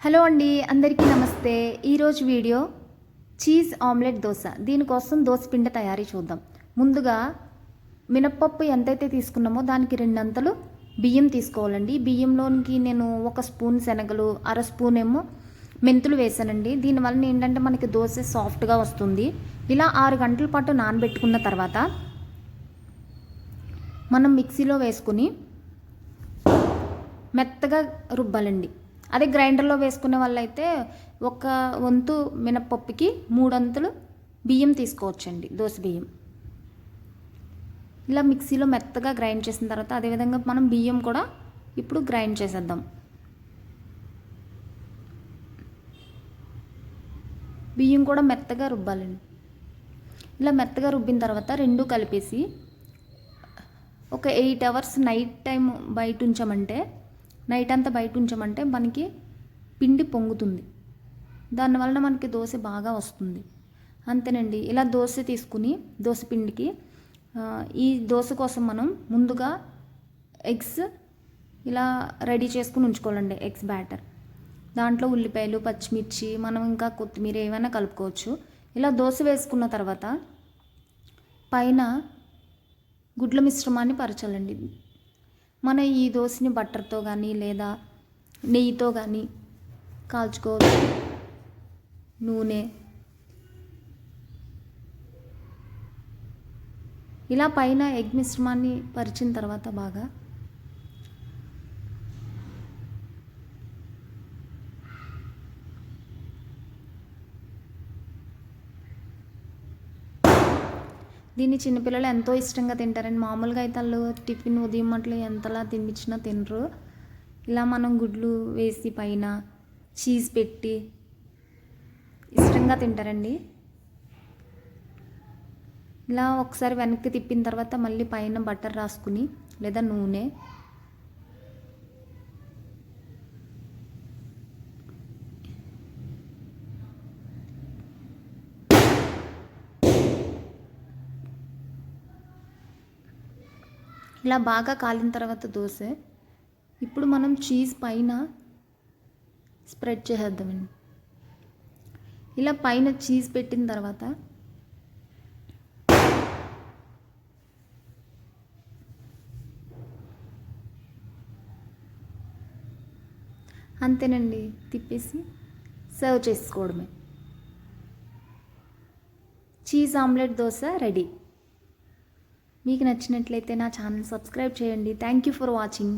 Hello అండి, అందరికీ నమస్తే. ఈరోజు వీడియో చీజ్ ఆమ్లెట్ దోశ. దీనికోసం దోశ పిండి తయారీ చూద్దాం. ముందుగా మినప్పప్పు ఎంతైతే తీసుకున్నామో దానికి రెండంతలు బియ్యం తీసుకోవాలండి. బియ్యంలోనికి నేను 1 స్పూన్ శనగలు, అర స్పూన్ ఏమో మెంతులు వేసానండి. దీనివల్ల ఏంటంటే మనకి దోశ సాఫ్ట్గా వస్తుంది. ఇలా 6 గంటల పాటు నానబెట్టుకున్న తర్వాత మనం మిక్సీలో వేసుకుని మెత్తగా రుబ్బాలండి. అదే గ్రైండర్లో వేసుకునే వాళ్ళైతే 1 వంతు మినప్పప్పుకి 3 వంతులు బియ్యం తీసుకోవచ్చండి, దోశ బియ్యం. ఇలా మిక్సీలో మెత్తగా గ్రైండ్ చేసిన తర్వాత అదేవిధంగా మనం బియ్యం కూడా ఇప్పుడు గ్రైండ్ చేసేద్దాం. బియ్యం కూడా మెత్తగా రుబ్బాలండి. ఇలా మెత్తగా రుబ్బిన తర్వాత రెండు కలిపేసి ఒక 8 అవర్స్ నైట్ టైం నైట్ అంతా బయట ఉంచామంటే మనకి పిండి పొంగుతుంది. దానివల్ల మనకి దోశ బాగా వస్తుంది. అంతేనండి. ఇలా దోశ తీసుకుని దోశ పిండికి ఈ దోశ కోసం మనం ముందుగా ఎగ్స్ ఇలా రెడీ చేసుకుని ఉంచుకోవాలండి. ఎగ్స్ బ్యాటర్, దాంట్లో ఉల్లిపాయలు, పచ్చిమిర్చి, మనం ఇంకా కొత్తిమీర ఏమైనా కలుపుకోవచ్చు. ఇలా దోశ వేసుకున్న తర్వాత పైన గుడ్ల మిశ్రమాన్ని పరచాలండి. మన ఈ దోశని బటర్తో కానీ లేదా నెయ్యితో కానీ కాల్చుకోవచ్చు. నూనె ఇలా పైన ఎగ్ మిశ్రమాన్ని పరిచిన తర్వాత బాగా దీన్ని చిన్నపిల్లలు ఎంతో ఇష్టంగా తింటారండి. మామూలుగా అయితే వాళ్ళు టిఫిన్ ఉదయం అట్లా ఎంతలా తినిపించినా తినరు. ఇలా మనం గుడ్లు వేసి పైన చీజ్ పెట్టి ఇష్టంగా తింటారండి. ఇలా ఒకసారి వెనక్కి తిప్పిన తర్వాత మళ్ళీ పైన బటర్ రాసుకుని లేదా నూనె ఇలా బాగా కాలిన తర్వాత దోశ ఇప్పుడు మనం చీజ్ పైన స్ప్రెడ్ చేసేద్దామండి. ఇలా పైన చీజ్ పెట్టిన తర్వాత అంతేనండి, తిప్పేసి సర్వ్ చేసుకోవడమే. Cheese omelette dosa ready. మీకు నచ్చినట్లయితే నా ఛానల్ సబ్స్క్రైబ్ చేయండి. Thank you for watching.